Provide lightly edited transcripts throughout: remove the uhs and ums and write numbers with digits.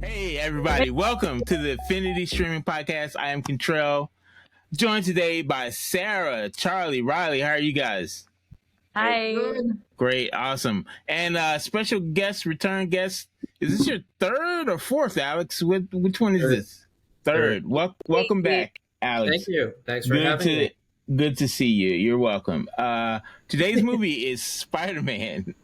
Hey, everybody. Welcome to the Affinity Streaming Podcast. I am Contrell, joined today by Sarah, Charlie, Riley. How are you guys? Hi. Great. Awesome. And special guest, return guest. Is this your third or fourth, Alex? Which one is this? Third. Welcome back, Alex. Thank you. Thanks for having me. Good to see you. You're welcome. Today's movie is Spider-Man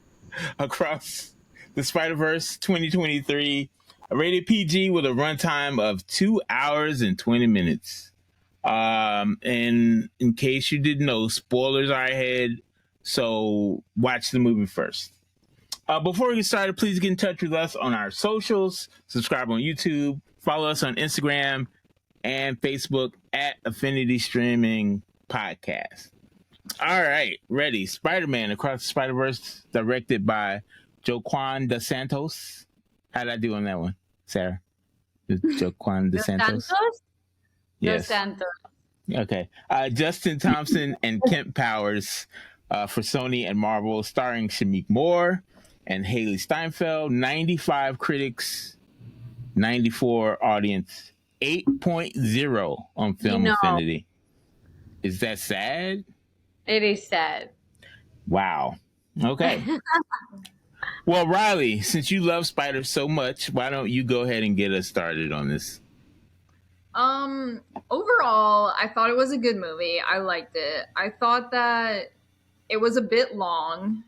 Across the Spider-Verse 2023. Rated PG with a runtime of 2 hours and 20 minutes. And in case you didn't know, spoilers are ahead, so watch the movie first. Before we get started, please get in touch with us on our socials. Subscribe on YouTube. Follow us on Instagram and Facebook at Affinity Streaming Podcast. All right, ready. Spider-Man Across the Spider-Verse, directed by Joaquin dos Santos. How'd I do on that one, Sarah? Joaquin dos Santos? Yes. Dos Santos. Okay. Justin Thompson and Kent Powers for Sony and Marvel, starring Shameik Moore and Haley Steinfeld. 95 critics, 94 audience, 8.0 on Film Affinity. Is that sad? It is sad. Wow. Okay. Well, Riley, since you love spiders so much, why don't you go ahead and get us started on this? Overall, I thought it was a good movie. I liked it. I thought that it was a bit long.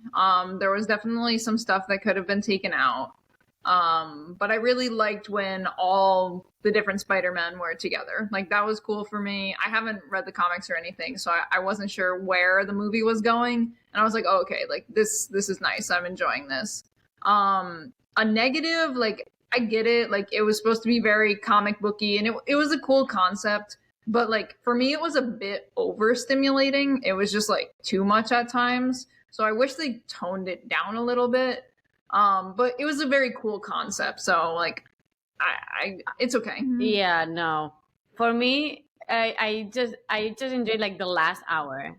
There was definitely some stuff that could have been taken out. But I really liked when all the different Spider-Men were together. Like, that was cool for me. I haven't read the comics or anything, so I wasn't sure where the movie was going. And I was like, oh, okay, like this is nice. I'm enjoying this. A negative, like, I get it. Like, it was supposed to be very comic booky, and it was a cool concept. But, like, for me, it was a bit overstimulating. It was just, like, too much at times. So I wish they toned it down a little bit. But it was a very cool concept. So, like, it's okay. Yeah, no. For me, I just enjoyed, like, the last hour.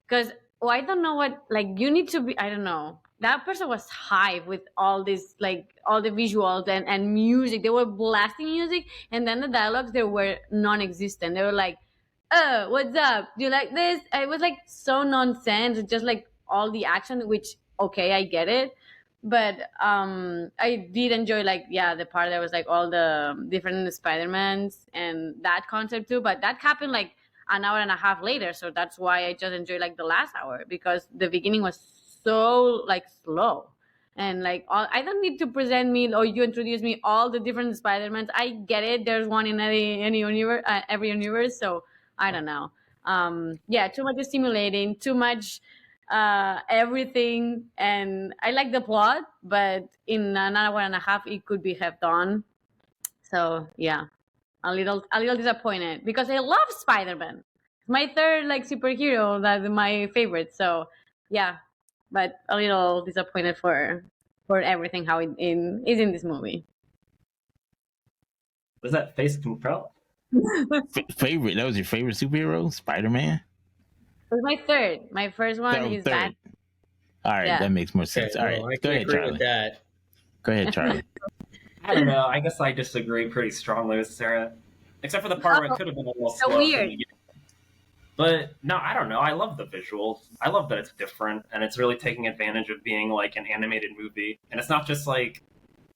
Because, I don't know what, like, you need to be, I don't know. That person was hyped with all this, like, all the visuals and music. They were blasting music, and then the dialogues, they were non-existent. They were like, oh, what's up? Do you like this? It was, like, so nonsense. Just, like, all the action, which, okay, I get it. But I did enjoy, like, the part that was, like, all the different Spider-Mans and that concept, too. But that happened, like, an hour and a half later. So that's why I just enjoyed, like, the last hour, because the beginning was so, like, slow. And, like, I don't need to present me or you introduce me all the different Spider-Mans. I get it. There's one in any universe, every universe. So I don't know. Too much stimulating, too much everything. And I like the plot, but in an hour and a half, it could be have done. So yeah, a little disappointed, because I love Spider-Man. My third, like, superhero, that's my favorite. So yeah. But a little disappointed for everything how it is in this movie. Was that face Contrell? Favorite? That was your favorite superhero, Spider-Man? It was my third. My first one is third. that. All right, that makes more sense. Okay, All right, I can agree with that. Go ahead, Charlie. I don't know. I guess I disagree pretty strongly with Sarah, except for the part where it could have been a little slow. Weird. But no, I don't know. I love the visuals. I love that it's different, and it's really taking advantage of being like an animated movie. And it's not just like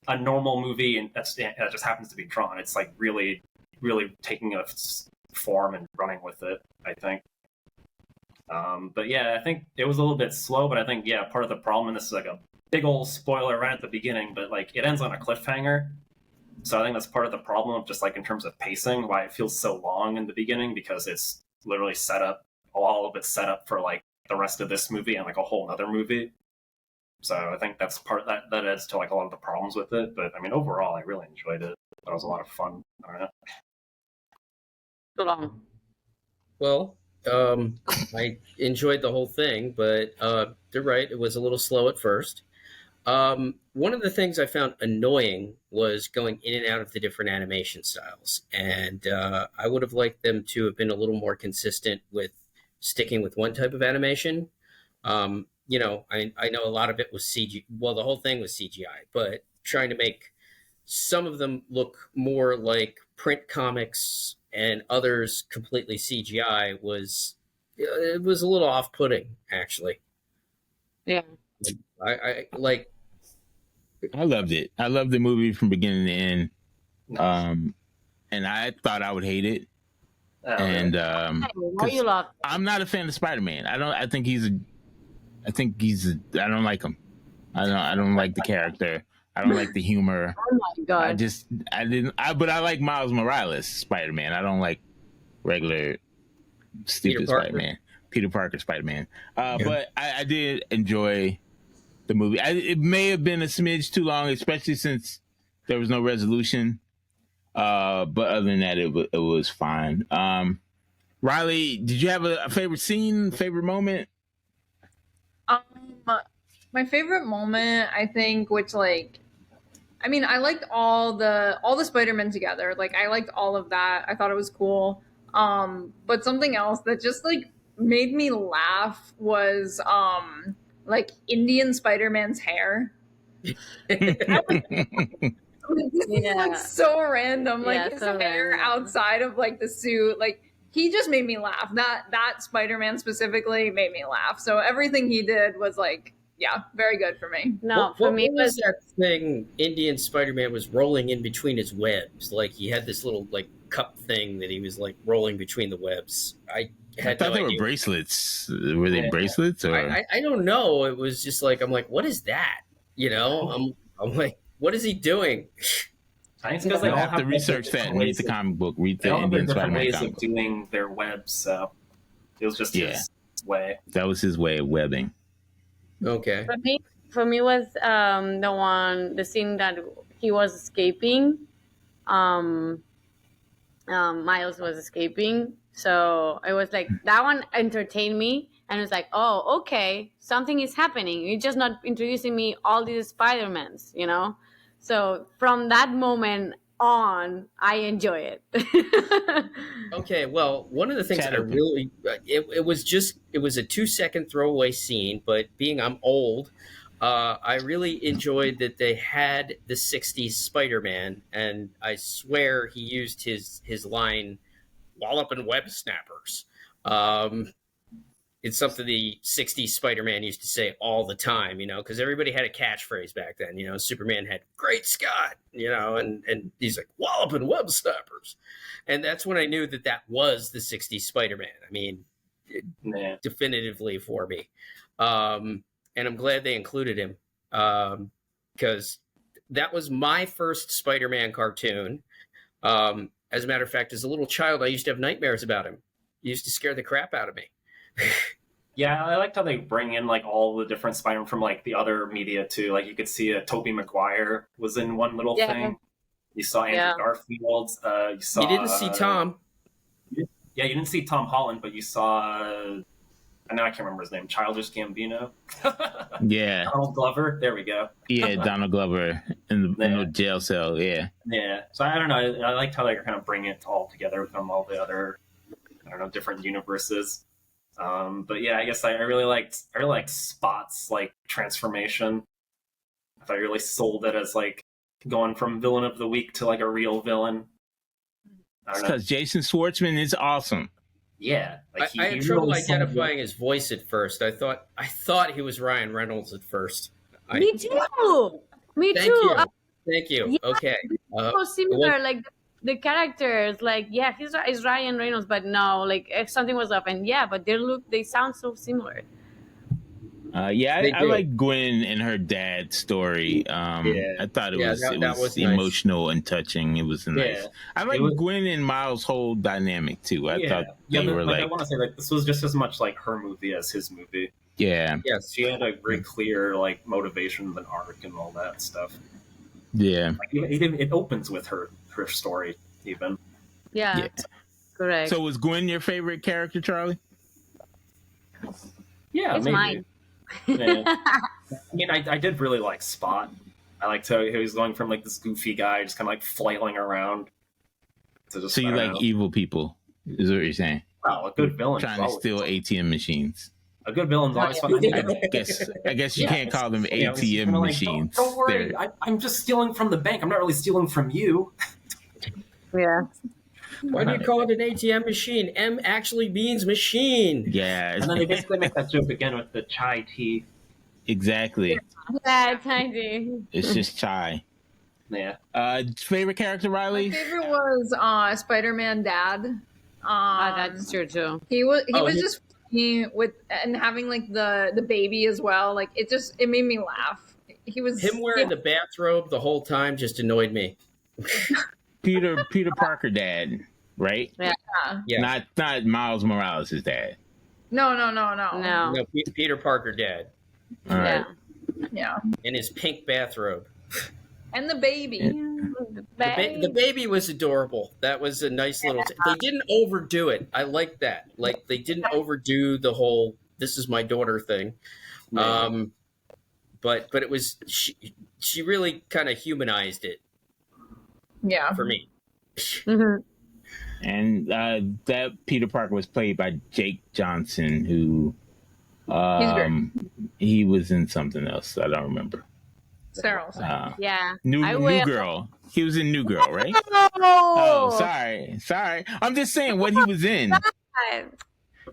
a normal movie and that just happens to be drawn. It's like really, really taking a form and running with it, I think. But yeah, I think it was a little bit slow, but I think, part of the problem, and this is like a big old spoiler right at the beginning, but like it ends on a cliffhanger. So I think that's part of the problem of just like in terms of pacing, why it feels so long in the beginning, because it's literally set up, all of it's set up for like the rest of this movie and like a whole other movie. So I think that's part that adds to like a lot of the problems with it. But I mean, overall, I really enjoyed it. That was a lot of fun. I don't know. So long. Well, I enjoyed the whole thing, but they're right. It was a little slow at first. One of the things I found annoying was going in and out of the different animation styles. And I would have liked them to have been a little more consistent with sticking with one type of animation. I know a lot of it was CG. Well, the whole thing was CGI, but trying to make some of them look more like print comics and others completely CGI was it was a little off-putting actually. Yeah. I like I loved it. I loved the movie from beginning to end. And I thought I would hate it. Oh, And Why you love? I'm not a fan of Spider-Man. I think he's I don't like him. I don't like the character. I don't like the humor. Oh my god. But I like Miles Morales Spider-Man. I don't like regular stupid Peter Parker. Spider-Man. Peter Parker Spider-Man. But I did enjoy the movie. It may have been a smidge too long, especially since there was no resolution. But other than that, it was fine. Riley, did you have a favorite scene, favorite moment? My favorite moment, I think, which like, I mean, I liked all the Spider-Men together. Like, I liked all of that. I thought it was cool. But something else that just like made me laugh was like Indian Spider-Man's hair. This is Yeah. like so random. Like Yeah, his so hair random. outside of like the suit, like he just made me laugh. That Spider-Man specifically made me laugh. So everything he did was like, yeah, very good for me. No, for me it what was that thing Indian Spider-Man was rolling in between his webs? Like he had this little like cup thing that he was like rolling between the webs. I I had thought no they were idea. bracelets. Were they Yeah. bracelets or? I don't know. It was just like I'm like, what is that? You know, I'm like, what is he doing? I think it's because they You'll all have to have research different that. Read ways the of- comic book. Read They the all have their Indian different Spider-Man ways comic of book. doing their webs, so it was just Yeah. his way. That was his way of webbing. Okay. for me was the scene that he was escaping. Miles was escaping, so it was like that one entertained me, and it was like, oh, okay, something is happening. You're just not introducing me all these Spider-Mans, you know. So from that moment on, I enjoy it. Okay, well, one of the things I Shadow. really it was a 2-second throwaway scene, but being I'm old, I really enjoyed that they had the '60s Spider-Man, and I swear he used his line "walloping web snappers." It's something the '60s Spider-Man used to say all the time, you know, because everybody had a catchphrase back then. You know, Superman had "Great Scott," you know, and he's like "walloping web snappers," and that's when I knew that was the '60s Spider-Man. I mean, Yeah. definitively for me. And I'm glad they included him because that was my first Spider-Man cartoon. As a matter of fact, as a little child, I used to have nightmares about him. He used to scare the crap out of me. Yeah, I liked how they bring in like all the different Spider-Man from like the other media too. Like you could see Tobey Maguire was in one little Yeah. thing. You saw Andrew Yeah. Garfield. You saw. You didn't see Tom. Yeah, you didn't see Tom Holland, but you saw. I can't remember his name. Childish Gambino. Yeah, Donald Glover. There we go. yeah, Donald Glover in the jail cell. Yeah, Yeah. So I don't know. I liked how they kind of bring it all together from all the other, different universes. But yeah, I guess I really liked Spot's like transformation. I thought he really sold it as like going from villain of the week to like a real villain. I it's don't know. because Jason Schwartzman is awesome. Yeah, like I had he trouble really sold it. identifying his voice at first. I thought he was Ryan Reynolds at first. Me too. Me Thank too. you. Thank you. Yeah. Okay. So similar, like the characters, like yeah, he's Ryan Reynolds, but no, like if something was up, and yeah, but they sound so similar. Yeah, They I do. like Gwen and her dad's story. I thought it Yeah, was that was nice. emotional and touching. It was nice. Yeah. I like It was- Gwen and Miles' whole dynamic too. I thought yeah, they but, were like, I like, want to say like this was just as much like her movie as his movie. yeah, Yes. She had a very clear like motivation and arc and all that stuff. yeah. Like it opens with her story even. Yeah, Yeah. correct. So was Gwen your favorite character, Charlie? Yeah, It's maybe. mine. Yeah. I mean, I did really like Spot. I liked how he was going from like this goofy guy, just kind of like flailing around. To just, So you I don't like know. evil people? Is what you're saying? Well, a good villain. Trying to steal ATM machines. A good villain's always fun. I guess you can't call them Yeah, it's ATM kinda like, machines. Don't worry, They're- I'm just stealing from the bank. I'm not really stealing from you. Yeah. Why do you call it an ATM machine? M actually means machine. yeah, And then they basically make that joke again with the chai tea. exactly. Yeah, tiny. It's just chai. Yeah. Favorite character, My Riley? favorite was Spider-Man Dad. That's true too. He was Oh, he- just funny with and having like the baby as well. Like it made me laugh. He was Him wearing the bathrobe the whole time just annoyed me. Peter Parker dad, right? Yeah. Not Miles Morales' dad. No. No. No, Peter Parker dad All right. Yeah. in his pink bathrobe. And the baby. The baby was adorable. That was a nice little. They didn't overdo it. I like that. Like they didn't overdo the whole "this is my daughter" thing. But it was she really kind of humanized it Yeah. for me. Mhm. And that Peter Parker was played by Jake Johnson, who he was in something else. I don't remember. Sterile. Yeah. New I will. Girl. He was in New Girl, right? Oh, Oh, sorry. I'm just saying what he was in.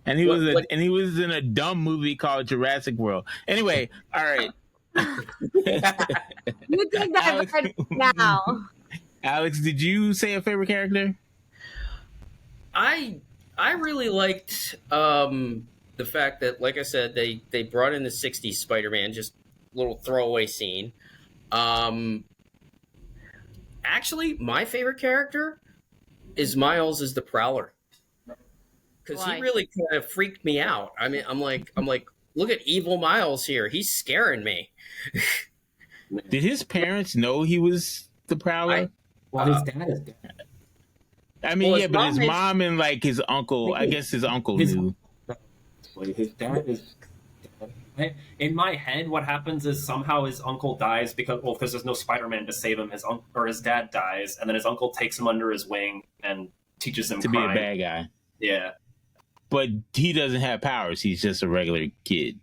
And he was in a dumb movie called Jurassic World. Anyway, all right. You take that Alex- back now. Alex, did you say a favorite character? I really liked the fact that, like I said, they brought in the '60s Spider-Man, just a little throwaway scene. Actually, my favorite character is Miles as the Prowler, because Why? he really kind of freaked me out. I mean, I'm like, look at evil Miles here. He's scaring me. Did his parents know he was the Prowler? Well, his dad is dead. I mean, Well, yeah, his but mom his is- mom and like his uncle, I guess his uncle His- knew. Wait, his dad is dead. In my head, what happens is somehow his uncle dies because there's no Spider-Man to save him. His dad dies, and then his uncle takes him under his wing and teaches him To crime. be a bad guy. Yeah. But he doesn't have powers. He's just a regular kid.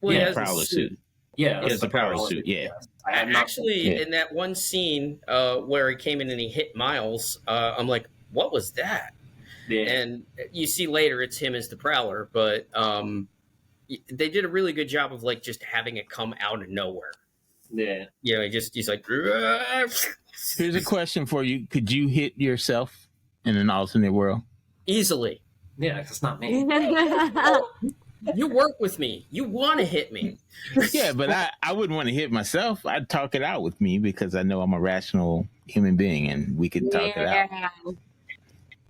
Well, he Yeah, has a Prowler suit. Yeah, He has the Prowler Prowler suit, yeah. I have not- Actually, Yeah. in that one scene where he came in and he hit Miles, I'm like, what was that? yeah. And you see later it's him as the Prowler, but they did a really good job of like just having it come out of nowhere. Yeah. You know, he's like, Here's a question for you. Could you hit yourself in an alternate world? easily. Yeah, 'cause it's not me. You work with me. You want to hit me. Yeah, but I wouldn't want to hit myself. I'd talk it out with me because I know I'm a rational human being and we could talk it out. Yeah.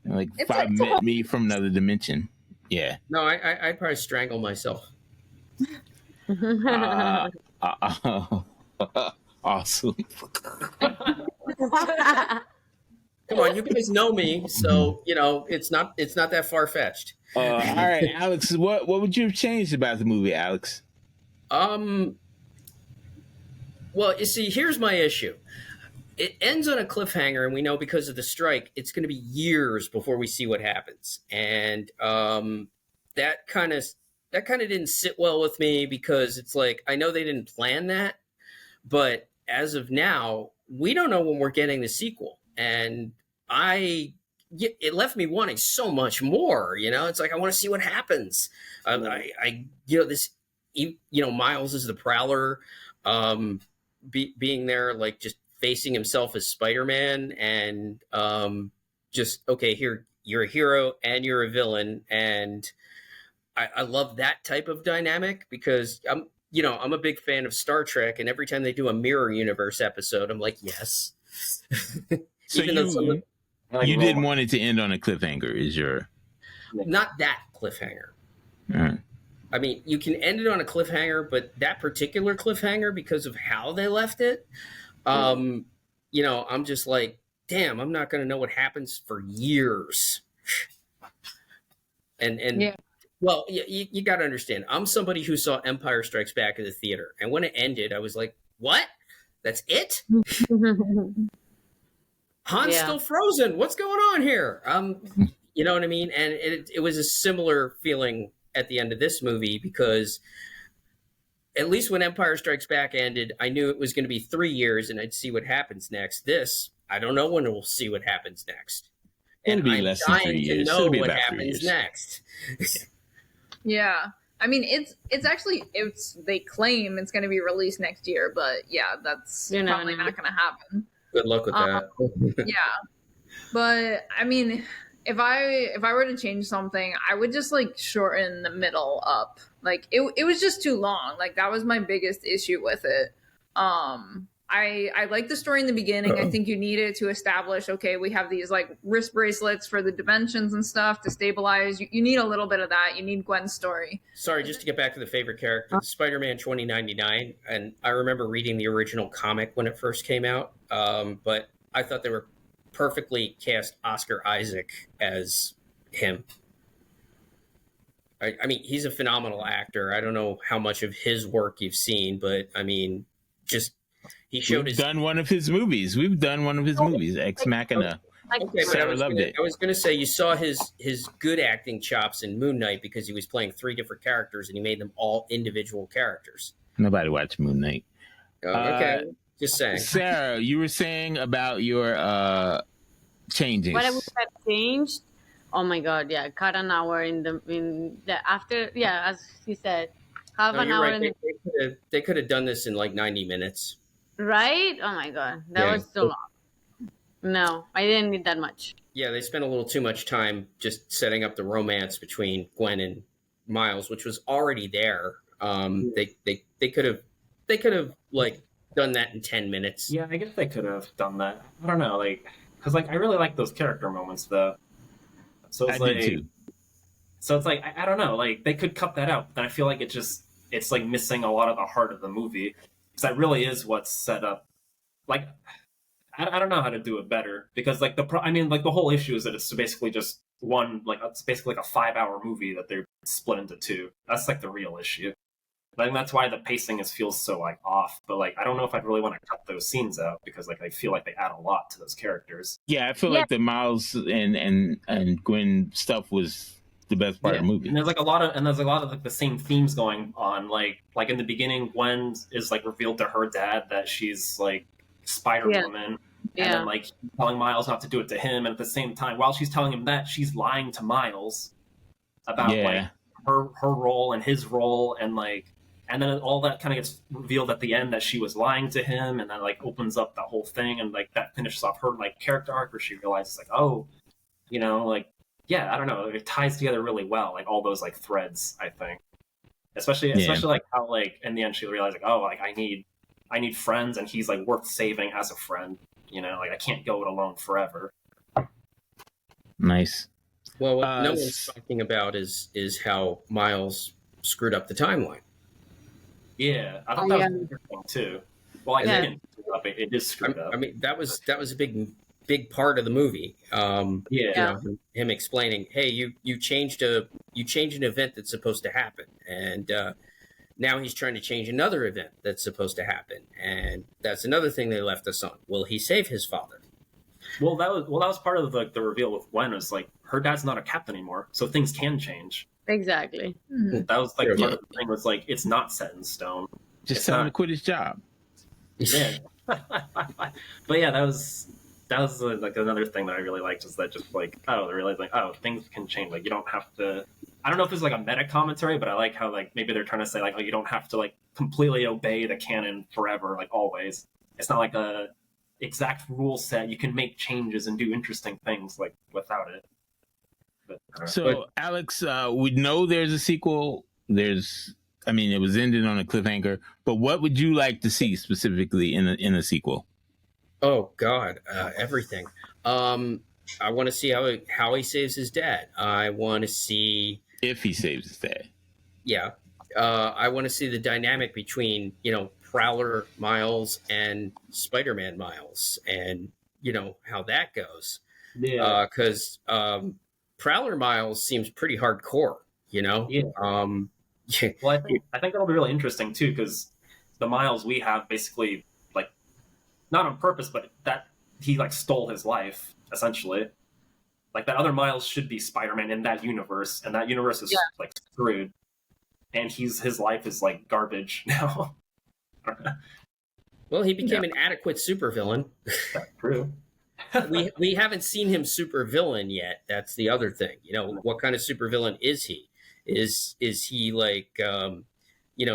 Like It's if I like- met me from another dimension. Yeah. No, I'd probably strangle myself. Awesome. Come on, you guys know me, so you know it's not that far fetched. All right, Alex, what would you have changed about the movie, Alex? Well, you see, here's my issue. It ends on a cliffhanger, and we know because of the strike, it's going to be years before we see what happens, and that kind of didn't sit well with me because it's like I know they didn't plan that, but as of now, we don't know when we're getting the sequel, and it left me wanting so much more. You know, it's like I want to see what happens. Miles is the Prowler, being there, like just facing himself as Spider-Man, and just okay, here you're a hero and you're a villain, and I love that type of dynamic because I'm a big fan of Star Trek, and every time they do a mirror universe episode, I'm like, yes. So Even though some of- you didn't want it to end on a cliffhanger, is your not that cliffhanger. Alright. I mean, you can end it on a cliffhanger, but that particular cliffhanger, because of how they left it, I'm just like, damn, I'm not going to know what happens for years. And Yeah. well, you got to understand, I'm somebody who saw Empire Strikes Back at the theater, and when it ended, I was like, what? That's it? Han's Yeah. still frozen. What's going on here? You know what I mean? And it was a similar feeling at the end of this movie because at least when Empire Strikes Back ended, I knew it was going to be 3 years and I'd see what happens next. This, I don't know when we'll see what happens next. It'll And be I'm less than 3 dying to years. know It'll be what about 3 happens years. next. Yeah. I mean, it's actually they claim it's going to be released next year, but yeah, that's You never probably know. not going to happen. Good luck with that. Yeah, but I mean, if I were to change something, I would just like shorten the middle up. Like it was just too long. Like that was my biggest issue with it. I like the story in the beginning. I think you needed to establish, okay, we have these like wrist bracelets for the dimensions and stuff to stabilize. You need a little bit of that. You need Gwen's story. Sorry, just to get back to the favorite character, Spider-Man 2099, and I remember reading the original comic when it first came out, but I thought they were perfectly cast Oscar Isaac as him. I mean, he's a phenomenal actor. I don't know how much of his work you've seen, but I mean, just he showed We've his. done one of his movies. We've done one of his movies, Ex Machina. Like, Okay, but Sarah loved it. I was going to say you saw his good acting chops in Moon Knight because he was playing 3 different characters and he made them all individual characters. Nobody watched Moon Knight. Okay, just saying. Sarah, you were saying about your changes. what I would have changed? Oh my god, yeah, cut an hour in the after. Yeah, as he said, half No, an you're hour right. in They could have done this in like 90 minutes. right. Oh my god, that Yeah. was so long. No, I didn't need that much. Yeah, they spent a little too much time just setting up the romance between Gwen and Miles, which was already there. They could have like done that in 10 minutes. Yeah, I guess they could have done that. I don't know, like, because like I really like those character moments though. So I it's like, did too. so it's like I don't know, like they could cut that out, but then I feel like it's like missing a lot of the heart of the movie because that really is what's set up. Like, I don't know how to do it better because like I mean like the whole issue is that it's basically just one, like it's basically like a 5-hour movie that they're split into 2. That's like the real issue. I think that's why the pacing feels so like off. But like I don't know if I'd really want to cut those scenes out because like I feel like they add a lot to those characters. Yeah, I feel Yeah. like the Miles and Gwen stuff was the best part of the movie. And there's a lot of like the same themes going on. Like in the beginning, Gwen is like revealed to her dad that she's like Spider Woman. And Yeah, then like telling Miles not to do it to him, and at the same time, while she's telling him that, she's lying to Miles about Yeah. like her role and his role, and like, and then all that kind of gets revealed at the end that she was lying to him, and then like opens up that whole thing, and like that finishes off her like character arc where she realizes like, oh, you know, like yeah, I don't know, it ties together really well, like all those like threads, I think, especially like how like in the end she realized like, oh, like I need friends, and he's like worth saving as a friend. You know, like I can't go it alone forever. Nice. Well, what no s- one's talking about is how Miles screwed up the timeline. Yeah, I thought Oh, that yeah. was interesting too. Well, like Yeah. it didn't screw up; it is screwed up. I mean, that was a big part of the movie. yeah, You know, him explaining, "Hey, you changed an event that's supposed to happen," and now he's trying to change another event that's supposed to happen, and that's another thing they left us on. Will he save his father? Well, that was part of the reveal with Gwen. Was like her dad's not a captain anymore, so things can change. exactly. Mhm. That was like Yeah. part of the thing. Was like it's not set in stone. Just It's tell him not- to quit his job. Yeah, but yeah, that was like another thing that I really liked is that just like they're realizing things can change. Like you don't have to. I don't know if it's like a meta commentary, but I like how like maybe they're trying to say like you don't have to like completely obey the canon forever, like always. It's not like a exact rule set. You can make changes and do interesting things like without it. But, I don't know. So, Alex, we know there's a sequel. I mean, it was ended on a cliffhanger. But what would you like to see specifically in a sequel? Oh God, everything. I want to see how he saves his dad. I want to see. If he saves his dad. Yeah. I want to see the dynamic between, Prowler Miles and Spider-Man Miles and, how that goes. yeah, Because Prowler Miles seems pretty hardcore, Yeah. Well, I think that'll be really interesting too, because the Miles we have basically like not on purpose, but that he like stole his life essentially. Like that other Miles should be Spider-Man in that universe, and that universe is like screwed, and his life is like garbage now. Well, he became an adequate supervillain. True. We haven't seen him supervillain yet. That's the other thing. You know, what kind of supervillain is he? Is he like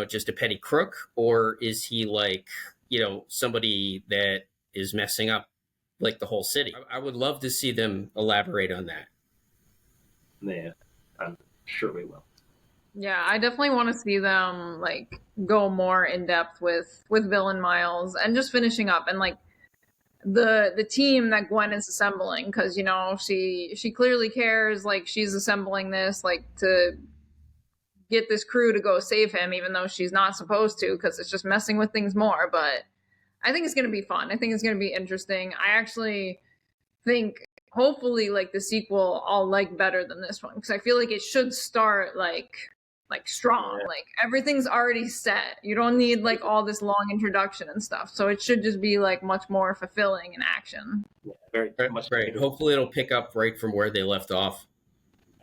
just a petty crook, or is he like somebody that is messing up like the whole city? I would love to see them elaborate on that. Yeah, I'm sure we will. Yeah, I definitely want to see them like go more in depth with villain Miles and just finishing up and like the team that Gwen is assembling, because she clearly cares, like she's assembling this like to get this crew to go save him, even though she's not supposed to, because it's just messing with things more. But I think it's going to be fun. I think it's going to be interesting. I actually think hopefully like the sequel I'll like better than this one, because I feel like it should start like strong. Like everything's already set. You don't need like all this long introduction and stuff. So it should just be like much more fulfilling in action. Yeah, very much. Right. Hopefully it'll pick up right from where they left off.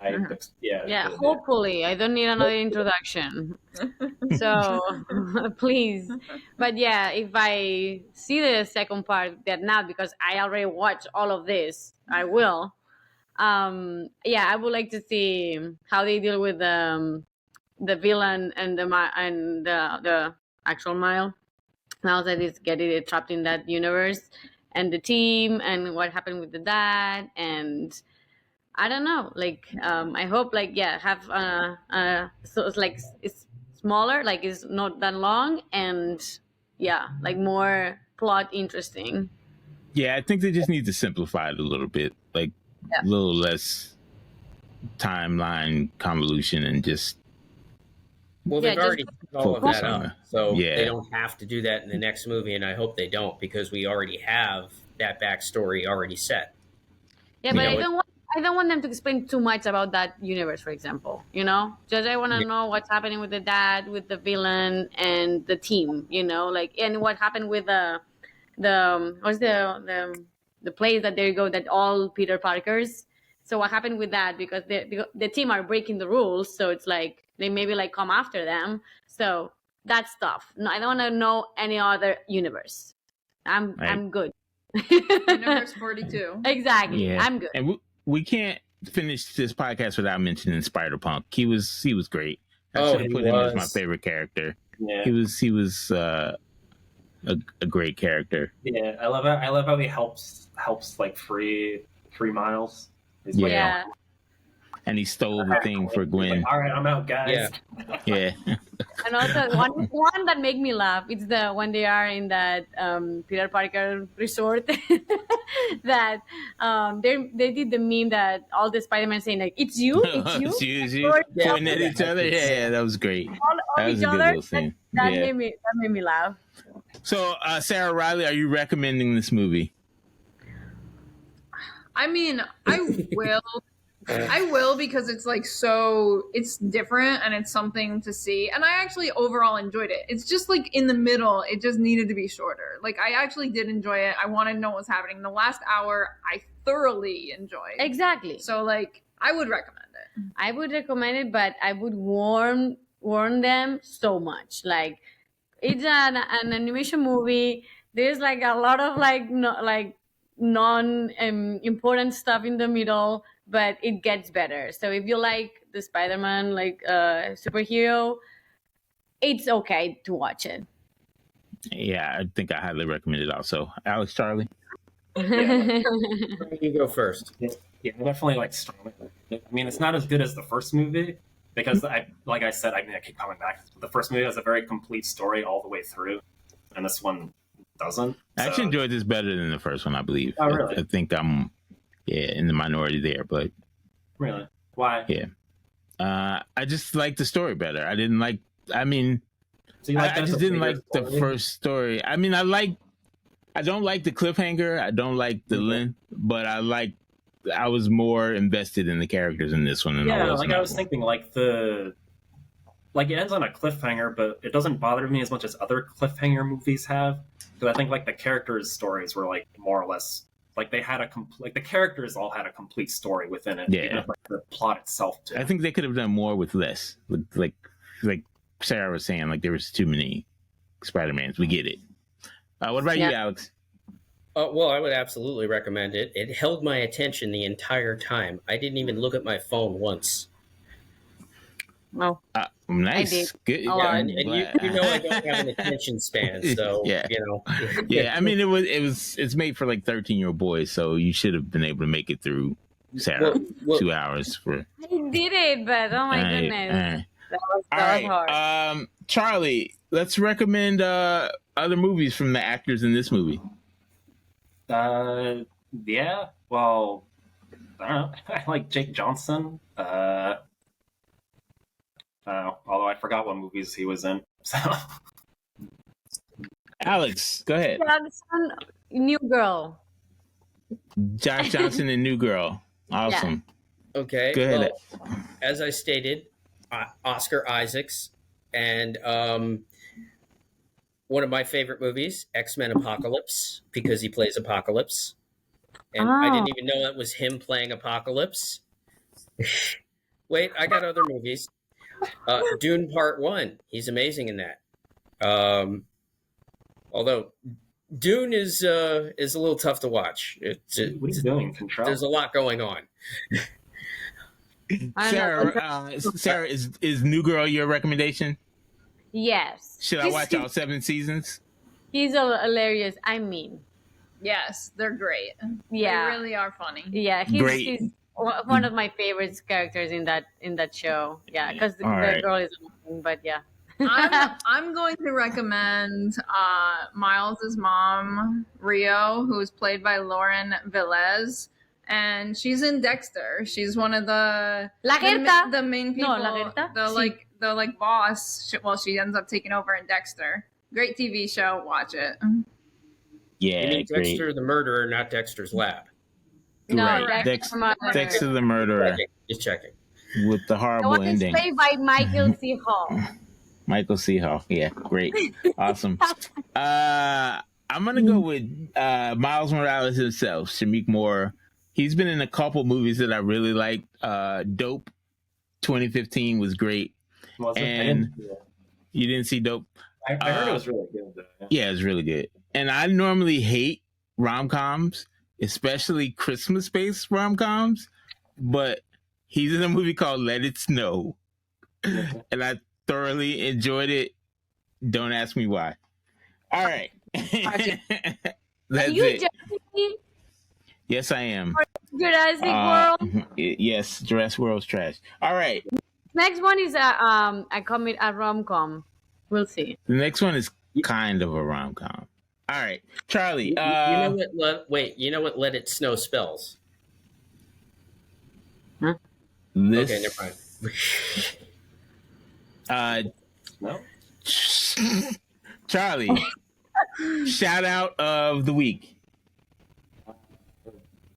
Yeah, hopefully. I don't need another introduction. So please. But yeah, if I see the second part, that not because I already watched all of this, I will. I would like to see how they deal with the villain and the actual Miles that is getting trapped in that universe, and the team, and what happened with the dad, and I don't know. Like, I hope have so it's like it's smaller, like it's not that long, and like more plot interesting. Yeah, I think they just need to simplify it a little bit, like a little less timeline convolution and just. Well, they've already set all of that up, so Yeah. they don't have to do that in the next movie, and I hope they don't, because we already have that backstory already set. Yeah, but You know, I don't want them to explain too much about that universe, for example. Just I want to know what's happening with the dad, with the villain, and the team. And what happened with the what's the place that they go that all Peter Parkers. So what happened with that? Because the team are breaking the rules, so it's like they maybe like come after them. So that stuff. No, I don't want to know any other universe. I'm good. Universe 42. Exactly. Yeah. I'm good. And we can't finish this podcast without mentioning Spider-Punk. He was great. I should have put him as my favorite character. Yeah. He was a great character. Yeah, I love how he helps like free Miles. He's like, Yeah. And he stole the thing for Gwen. Like, all right, I'm out, guys. Yeah. And also one that made me laugh, it's when they are in that Peter Parker resort that they did the meme that all the Spider-Man saying like it's you. It's you. Pointing at each other. Yeah, that was great. all That was each a good other. little thing. That Yeah. made me laugh. So, Sarah Riley, are you recommending this movie? I mean, I will because it's like it's different and it's something to see. And I actually overall enjoyed it. It's just like in the middle, it just needed to be shorter. Like I actually did enjoy it. I wanted to know what was happening. The last hour, I thoroughly enjoyed. Exactly. So like, I would recommend it. I would recommend it, but I would warn them so much. Like it's an animation movie. There's like a lot of non important stuff in the middle, but it gets better. So if you like the Spider-Man superhero, it's okay to watch it. Yeah, I think I highly recommend it also. Alex, Charlie? You go first. Yeah, I definitely like strong. I mean, it's not as good as the first movie because I keep coming back. The first movie has a very complete story all the way through, and this one doesn't. I actually enjoyed this better than the first one, I believe. Oh, really? I think I'm in the minority there, but Really? Why? yeah. I just like the story better. I didn't like. I mean, So you like I that as just a didn't bigger like the story? first story. I mean, I don't like the cliffhanger. I don't like the length, but I was more invested in the characters in this one than I Yeah, was. like in I that was one. thinking, it ends on a cliffhanger, but it doesn't bother me as much as other cliffhanger movies have. Because I think like the characters' stories were like more or less Like they had like the characters all had a complete story within it. Yeah. Even if like, the plot itself did. I think they could have done more with less. Like Sarah was saying, like there was too many Spider-Mans. We get it. What about you, Yeah. Alex? Well, I would absolutely recommend it. It held my attention the entire time. I didn't even look at my phone once. Oh, Nice. I did. Good. Oh, Yeah, I'm and glad. you know I don't have an attention span, so Yeah. you know. Yeah, I mean it's made for like 13-year-old boys, so you should have been able to make it through Sarah. Well, 2 hours for I did it, but oh my Alright, goodness, alright. that was All right, hard. Charlie, let's recommend other movies from the actors in this movie. Yeah. Well, I don't know. I like Jake Johnson. Although I forgot what movies he was in. So Alex, go ahead. Johnson, New Girl. Josh Johnson and New Girl. Awesome. okay. Go ahead. Well, as I stated, Oscar Isaacs, and one of my favorite movies, X-Men Apocalypse, because he plays Apocalypse. And I didn't even know that was him playing Apocalypse. Wait, I got other movies. Dune Part 1. He's amazing in that. Although Dune is a little tough to watch. what are you doing, Control? There's a lot going on. I don't know. Sarah, is New Girl your recommendation? Yes. Should I watch all 7 seasons? He's hilarious. I mean, Yes, they're great. yeah, They really are funny. yeah. Great. He's one of my favorite characters in that show. Yeah, because the All right. girl is amazing. But yeah, I'm going to recommend Miles' mom, Rio, who's played by Lauren Velez. And she's in Dexter. She's one of the La Gerta. the main people. No, La Gerta? The boss. She ends up taking over in Dexter. Great TV show. Watch it. Yeah, You mean great. Dexter the murderer, not Dexter's lab. no, Right. Dexter Mother. Dexter the Murderer Just checking. with the The horrible one is ending. played by Michael C. Hall. Michael C. Hall. Yeah, great. Awesome. I'm going to go with Miles Morales himself, Shameik Moore. He's been in a couple movies that I really liked. Dope 2015 was great. Wasn't it? And you didn't see Dope? I heard it was really good. Though. Yeah, it's really good. And I normally hate rom-coms, especially Christmas-based rom-coms, but he's in a movie called Let It Snow, and I thoroughly enjoyed it. Don't ask me why. All right. That's you it. Jesse? Yes, I am. Jurassic World. Yes, Jurassic World's trash. All right. Next one is a rom-com. We'll see. The next one is kind of a rom-com. All right. Charlie. You know what? You know what "Let It Snow" spells? This, Okay, never mind. No. Charlie, shout out of the week.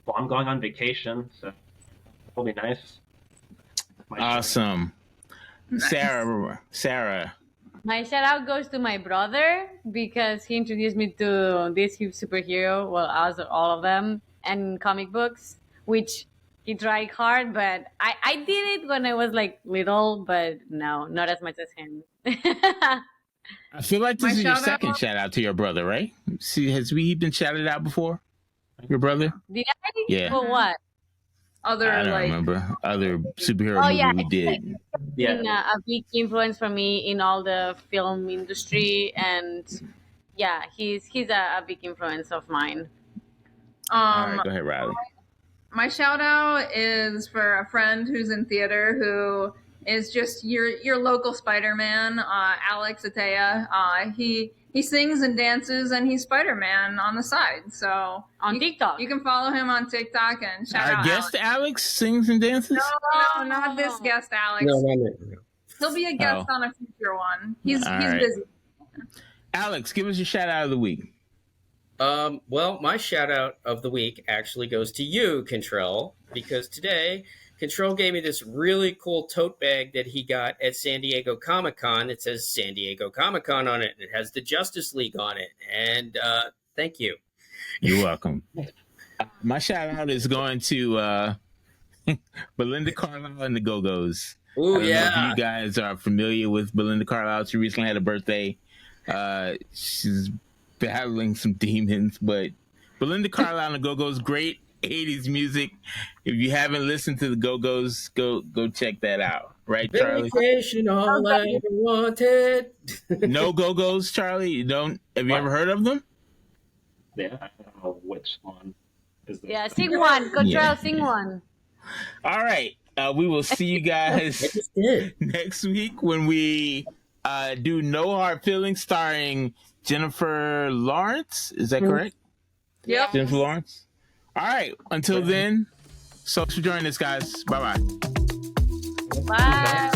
Well, I'm going on vacation, so it'll be nice. Awesome. Nice. Sarah. My shout out goes to my brother because he introduced me to this superhero, well, as all of them, and comic books, which he tried hard, but I did it when I was like little, but no, not as much as him. I feel like this My is your shout second out? shout out to your brother, right? See, has we been shouted out before? Your brother? Did I? Yeah. For what? Other I don't like remember. Other superhero Oh, movie yeah, we it's did. Yeah. Been a big influence for me in all the film industry, and yeah, he's a big influence of mine. All right, go ahead, Riley. My shout out is for a friend who's in theater who is just your local Spider-Man, Alex Atea. He sings and dances and he's Spider-Man on the side. So On TikTok. you can follow him on TikTok and shout Our out guest Alex sings and dances? No, not this guest, Alex. No. He'll be a guest Oh. on a future one. He's All right. busy. Alex, give us your shout out of the week. Well, my shout out of the week actually goes to you, Control, because today Control gave me this really cool tote bag that he got at San Diego Comic-Con. It says San Diego Comic-Con on it, and it has the Justice League on it. And thank you. You're welcome. My shout out is going to Belinda Carlisle and the Go Go's. I Oh don't know if yeah. you guys are familiar with Belinda Carlisle. She recently had a birthday. She's battling some demons, but Belinda Carlisle and the Go Go's, great 80s music. If you haven't listened to the Go Go's, go check that out. Right, Charlie? Vacation, all I ever wanted. No Go Go's, Charlie. You don't? Have you What? ever heard of them? Yeah, I don't know which one is the Yeah, sing one. Control, Yeah. sing one. All right. We will see you guys I just did. next week when we do No Hard Feelings starring Jennifer Lawrence. Is that correct? Yep. Jennifer Lawrence? All right. Until then, so thanks for joining us, guys. Bye-bye. Bye.